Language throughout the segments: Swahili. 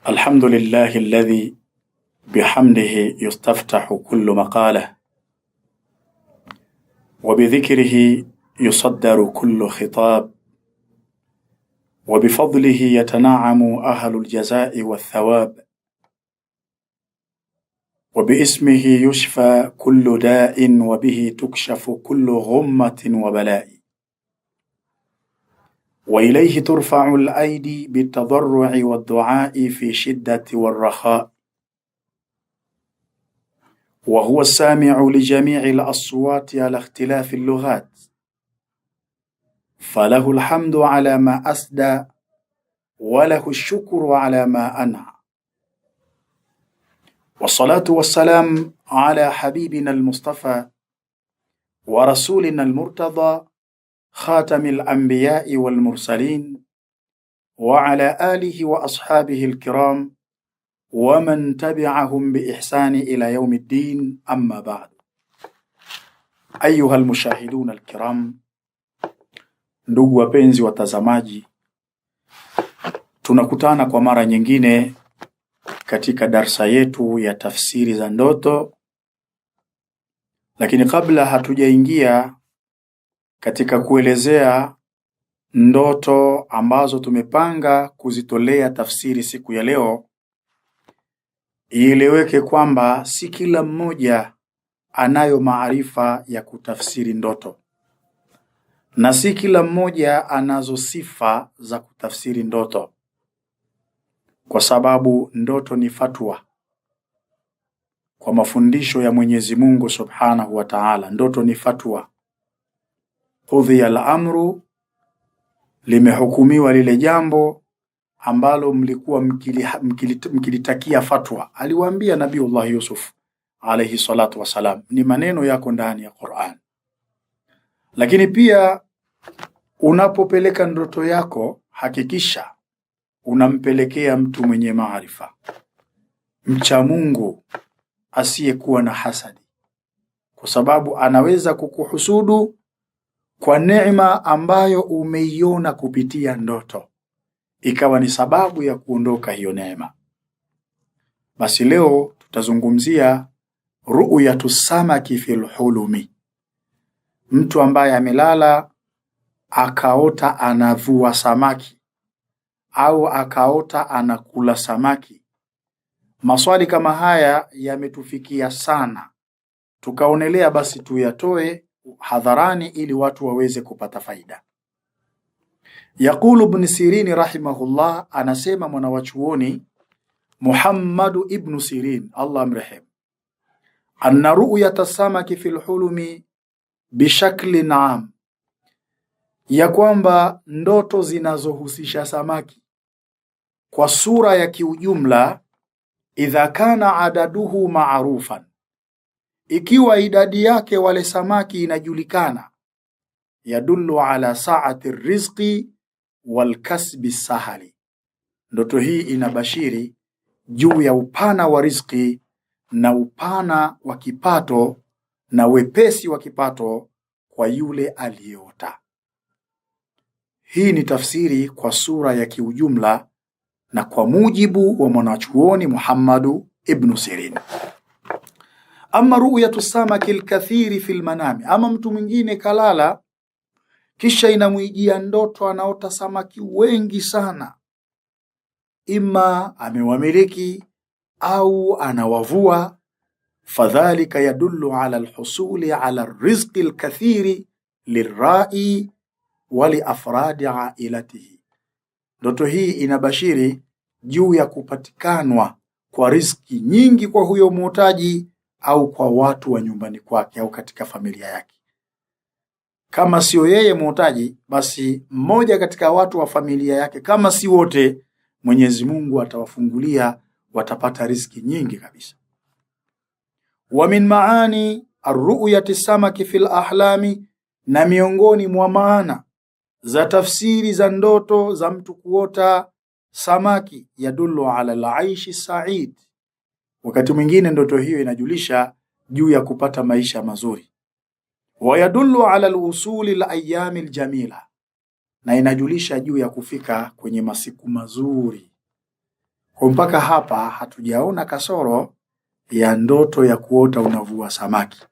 الحمد لله الذي بحمده يستفتح كل مقالة، وبذكره يصدر كل خطاب، وبفضله يتنعم أهل الجزاء والثواب، وباسمه يشفى كل داء، وبه تكشف كل غمة وبلاء، وإليه ترفع الأيدي بالتضرع والدعاء في شدة والرخاء، وهو السامع لجميع الأصوات على اختلاف اللغات، فله الحمد على ما أسدى، وله الشكر على ما أنعى. والصلاة والسلام على حبيبنا المصطفى ورسولنا المرتضى، خاتم الأنبياء والمرسلين، وعلى آله وأصحابه الكرام، ومن تبعهم بإحسان إلى يوم الدين. أما بعد، أيها المشاهدون الكرام، ndugu wapenzi watazamaji, tunakutana kwa mara nyingine katika darsa yetu ya tafsiri za ndoto. Lakini kabla hatujaingia katika kuelezea ndoto ambazo tumepanga kuzitolea tafsiri siku ya leo, ieleweke kwamba si kila mmoja anayo maarifa ya kutafsiri ndoto, na si kila mmoja anazo sifa za kutafsiri ndoto, kwa sababu ndoto ni fatwa. Kwa mafundisho ya Mwenyezi Mungu Subhanahu wa Ta'ala, ndoto ni fatwa. Qudhiya al-amru, limehukumiwa lile jambo ambalo mlikuwa mkilitakia fatwa. Aliwaambia Nabiullah Yusuf alayhi salatu wasalam, ni maneno yako ndani ya Qur'an. Lakini pia unapopeleka ndoto yako, hakikisha unampelekea mtu mwenye maarifa, mcha Mungu, asiyekuwa na hasadi, kwa sababu anaweza kukuhusudu kwa neema ambayo umeiona kupitia ndoto, ikawa ni sababu ya kuondoka hiyo neema. Basi leo tutazungumzia ru'yatu samaki fil hulumi, mtu ambaye amelala akaota anavua samaki au akaota anakula samaki. Maswali kama haya yametufikia sana, tukaonelea basi tuyatoe hadharani ili watu waweze kupata faida. Yaqulu Ibn Sirin rahimahullah, anasema mwanawachuoni Muhammadu ibn Sirin, Allah amrehemu, anna ru'yata samaki fil hulumi bishakli naam, ya kwamba ndoto zinazohusisha samaki kwa sura ya kiujumla, idha kana adaduhu ma'rufan, ikiwa idadi yake wale samaki inajulikana, yadullu ala sa'ati rizqi wal kasbi sahali, ndoto hii inabashiri juu ya upana wa riziki na upana wa kipato na wepesi wa kipato kwa yule aliyeota. Hii ni tafsiri kwa sura ya kiujumla na kwa mujibu wa mwanachuoni Muhammadu ibn Sirin. Ama ru'yatu samaki al-kathiri fil manami, ama mtu mwingine kalala kisha inamuijia ndoto anaota samaki wengi sana, ima amewamiliki au anawavua, fadhalika yadullu ala alhusuli ala rizqi alkathiri lirra'i wa li afradi ailatihi, ndoto hii inabashiri juu ya kupatikanwa kwa riziki nyingi kwa huyo muotaji au kwa watu wa nyumbani kwake au katika familia yake. Kama sio yeye muotaji, basi mmoja katika watu wa familia yake, kama si wote, Mwenyezi Mungu atawafungulia, watapata riziki nyingi kabisa. Wa min maani arru'yati samaki fil ahlami, na miongoni mwa maana za tafsiri za ndoto za mtu kuota samaki, yadullu ala al-aishi sa'id, wakati mwingine ndoto hiyo inajulisha juu ya kupata maisha mazuri. Wa yadullu ala al-usuli al-ayami al-jamila, na inajulisha juu ya kufika kwenye masiku mazuri. Kwa mpaka hapa hatujaona kasoro ya ndoto ya kuota unavua samaki,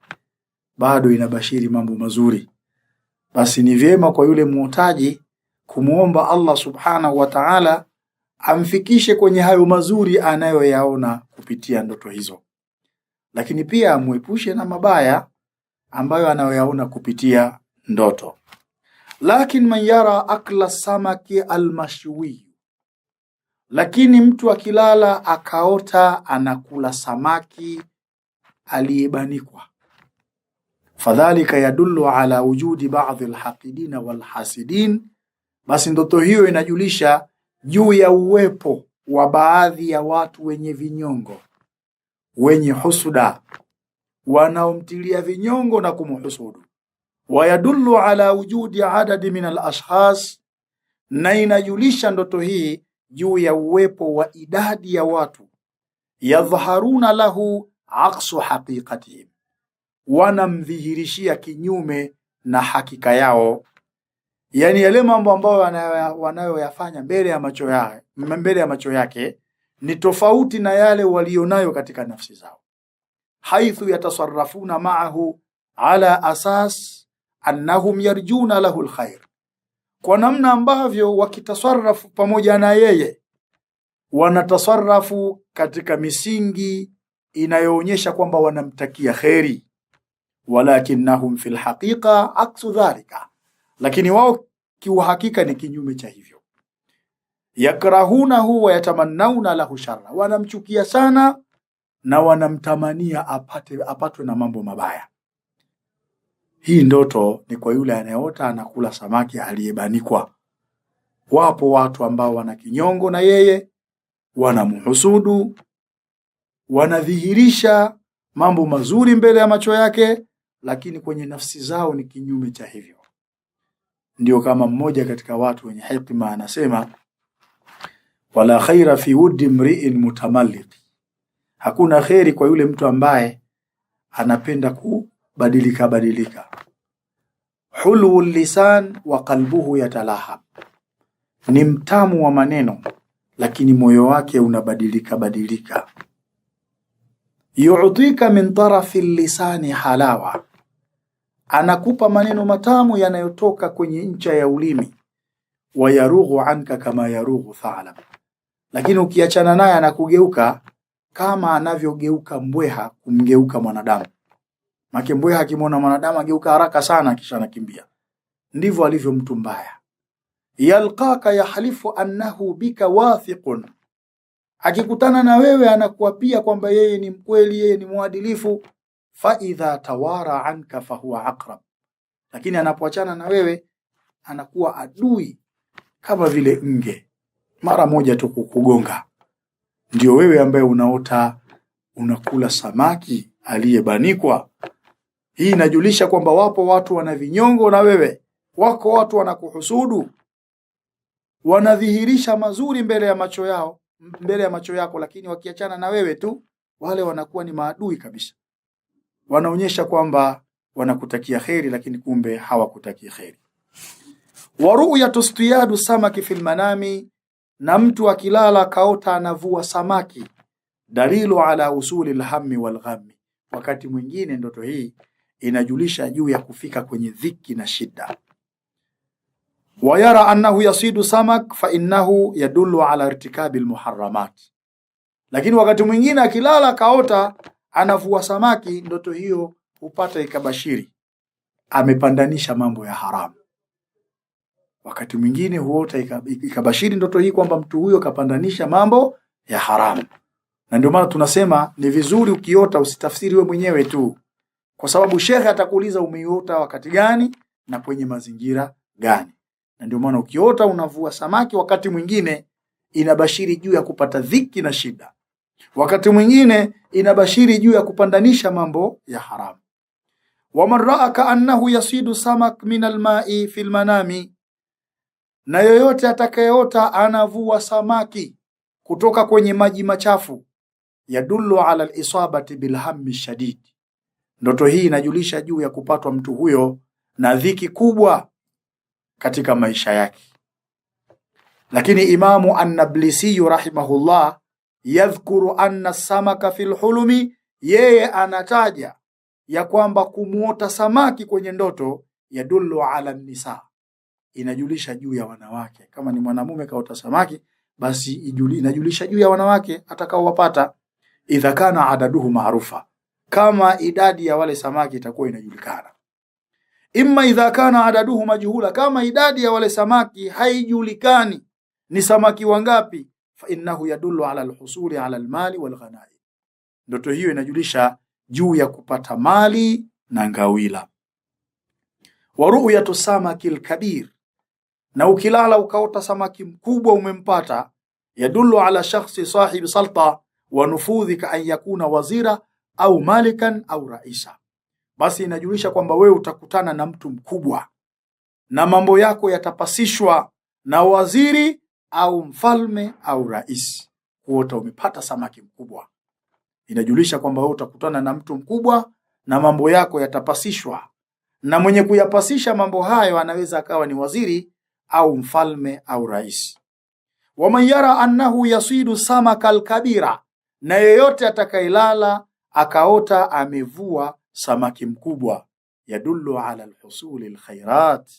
bado inabashiri mambo mazuri. Basi ni vyema kwa yule muotaji kumuomba Allah subhanahu wa ta'ala amfikishe kwenye hayo mazuri anayoyaona kupitia ndoto hizo, lakini pia amuepushe na mabaya ambayo anayoyaona kupitia ndoto. Lakin man yara akla samaki almashwi, lakini mtu akilala akaota anakula samaki aliyebanikwa, fadhalika yadullu ala wujudi ba'dhi alhaqidina walhasidin, basi ndoto hiyo inajulisha juu ya uwepo wa baadhi ya watu wenye vinyongo, wenye husuda, wanaomtilia vinyongo na kumhusudu. Wayadullu ala wujudi adadi min alashkhas, na inajulisha ndoto hii juu ya uwepo wa idadi ya watu, yadhharuna lahu aqsu haqiqatihim, wanamdhihirishia kinyume na hakika yao. Yani yale mambo ambayo wanayoyafanya mbele ya macho yake ni tofauti na yale walionayo katika nafsi zao. Haithu yatasarrafuna ma'ahu ala asas annahum yarjuna lahu alkhair, kwa namna ambavyo wakitasarrafu pamoja na yeye wanatasarrafu katika misingi inayoonyesha kwamba wanamtakia kheri. Walakinnahum fil haqiqa aksu dhalika, lakini wao kiuhakika ni kinyume cha hivyo. Yakrahunahu wa yatamannawna lahu sharra, wanamchukia sana na wanamtamania apatwe na mambo mabaya. Hii ndoto ni kwa yule anayeota anakula samaki aliyebanikwa. Wapo watu ambao wana kinyongo na yeye, wanamhusudu, wanadhihirisha mambo mazuri mbele ya macho yake, lakini kwenye nafsi zao ni kinyume cha hivyo. Ndio kama mmoja katika watu wenye hikma anasema, wala khaira fi wuddi mri'in mutamalliq, hakuna kheri kwa yule mtu ambaye anapenda kubadilika. Hulul lisan wa qalbuhu yatalahab, ni mtamu wa maneno lakini moyo wake unabadilika. Yu'tika min tarafi lisani halawa, anakupa maneno matamu yanayotoka kwenye ncha ya ulimi. Wayarughu anka kama yarughu thalab, lakini ukiachana naye anakugeuka kama anavyogeuka mbweha kumgeuka mwanadamu. Maki mbweha akimwona mwanadamu ageuka haraka sana kisha anakimbia. Ndivyo alivyo mtu mbaya. Yalqaka yahlifu annahu bika wathiqun, akikutana na wewe anakuapia kwamba yeye ni mkweli, yeye ni mwadilifu. Fa idha tawara anka fahuwa aqrab, lakini anapoachana na wewe anakuwa adui kama vile nge, mara moja tu kukugonga. Ndio wewe ambaye unaota unakula samaki aliyebanikwa. Hii inajulisha kwamba wapo watu wana vinyongo na wewe, wako watu wanakuhusudu, wanadhihirisha mazuri mbele ya macho yako, lakini wakiachana na wewe tu wale wanakuwa ni maadui kabisa. Wanaonyesha kwamba wanakutakia kheri, lakini kumbe hawakutakia kheri. Wa ru'yatu istiyadu samaki fil manami, na mtu akilala kaota anavua samaki, dalilu ala usuli alhammi wal ghammi, wakati mwingine ndoto hii inajulisha juu ya kufika kwenye dhiki na shida. Wa yara annahu yasidu samak fa innahu yadullu ala irtikabi almuharramat, lakini wakati mwingine akilala kaota anavua samaki, ndoto hiyo upata ikabashiri amepandanisha mambo ya haramu. Wakati mwingine huota ikabashiri ndoto hii kwamba mtu huyo kapandanisha mambo ya haramu. Na ndio maana tunasema ni vizuri ukiota usitafsiri wewe mwenyewe tu, kwa sababu shekhe atakuuliza umeiota wakati gani na kwenye mazingira gani. Na ndio maana ukiota unavua samaki, wakati mwingine inabashiri juu ya kupata dhiki na shida, wakati mwingine inabashiri juu ya kupandanisha mambo ya haramu. Wa man ra'aka annahu yasidu samak min alma'i fil manami, na yoyote atakayeota anavua samaki kutoka kwenye maji machafu, yadullu ala al-isabati bil hammi shadid, ndoto hii inajulisha juu ya kupatwa mtu huyo na dhiki kubwa katika maisha yake. Lakini Imamu An-Nablisi rahimahullah yadhkuru anna samaka fil hulumi, yeye anataja ya kwamba kumuota samaki kwenye ndoto, yadullu ala nisa, inajulisha juu ya wanawake. Kama ni mwanamume kaota samaki, basi inajulisha juu ya wanawake atakaowapata. Idha kana adaduhu maarufa, kama idadi ya wale samaki itakuwa inajulikana. Imma idha kana adaduhu majhula, kama idadi ya wale samaki haijulikani ni samaki wangapi, fa innahu yadullu ala alhusuli ala almali walghanaim, ndoto hiyo inajulisha juu ya kupata mali na ngawila. Wa ru'yatu samaki alkabir, na ukilala ukaota samaki mkubwa umempata, yadullu ala shakhsi sahibi salta wa nufudhika an yakuna wazira au malikan au raisa, basi inajulisha kwamba wewe utakutana na mtu mkubwa na mambo yako yatapasishwa na waziri au mfalme au rais. Kuota umepata samaki mkubwa inajulisha kwamba wewe utakutana na mtu mkubwa na mambo yako yatapasishwa, na mwenye kuyapasisha mambo hayo anaweza akawa ni waziri au mfalme au rais. Waman yara annahu yasidu samaka alkabira, na yeyote atakayelala akaota amevua samaki mkubwa, yadullu ala alhusuli alkhairat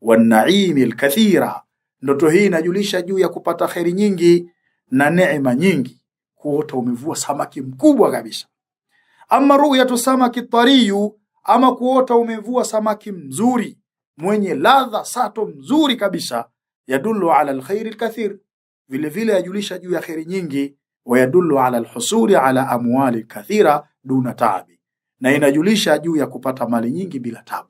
wan-naimi alkathira, ndoto hii inajulisha juu ya kupata khairi nyingi na neema nyingi. Kuota umevua samaki mkubwa kabisa. Ama ru'yatu samaki tariyu, ama kuota umevua samaki mzuri mwenye ladha sato mzuri kabisa, yadullu ala alkhairi alkathir, vile vile yajulisha juu ya khairi nyingi. Wa yadullu ala alhusuli ala amwali kathira duna taabi, na inajulisha juu ya kupata mali nyingi bila tabu.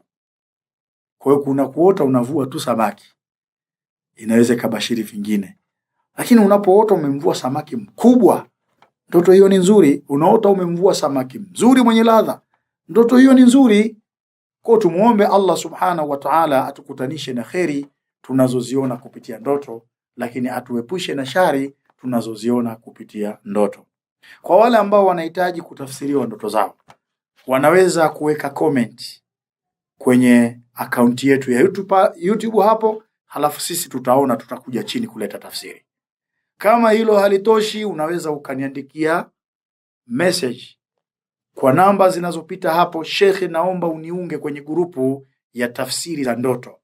Kwa hiyo kuna kuota unavua tu samaki, inaweza kabashiri vingine, lakini unapoota umemvua samaki mkubwa, ndoto hiyo ni nzuri. Unaota umemvua samaki mzuri mwenye ladha, ndoto hiyo ni nzuri. Kwa tumuombe Allah subhanahu wa ta'ala atukutanishe na kheri tunazoziona kupitia ndoto, lakini atuepushe na shari tunazoziona kupitia ndoto. Kwa wale ambao wanahitaji kutafsiriwa ndoto zao, wanaweza kuweka comment kwenye akaunti yetu ya YouTube hapo, halafu sisi tutaona, tutakuja chini kuleta tafsiri. Kama hilo halitoshi, unaweza ukaniandikia message kwa namba zinazopita hapo, Sheikh, naomba uniunge kwenye grupu ya tafsiri za ndoto.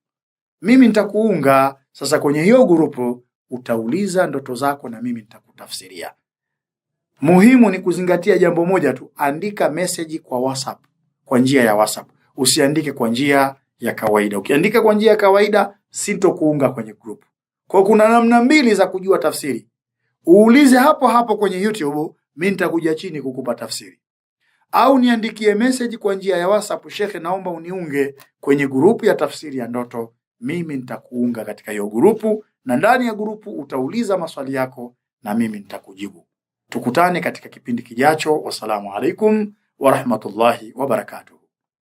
Mimi nitakuunga. Sasa kwenye hiyo grupu utauliza ndoto zako na mimi nitakutafsiria. Muhimu ni kuzingatia jambo moja tu, andika message kwa WhatsApp, kwa njia ya WhatsApp. Usiandike kwa njia ya kawaida. Ukiandika kwa njia ya kawaida, sitokuunga kwenye grupu. Kwa kuna namna mbili za kujua tafsiri. Uulize hapo hapo kwenye YouTube, mimi nitakuja chini kukupa tafsiri. Au niandikie message kwa njia ya WhatsApp, Sheikh, naomba uniunge kwenye grupu ya tafsiri ya ndoto. Mimi nitakuunga katika hiyo grupu, na ndani ya grupu utauliza maswali yako na mimi nitakujibu. Tukutane katika kipindi kijacho. Wassalamu alaikum wa rahmatullahi wa barakatuh.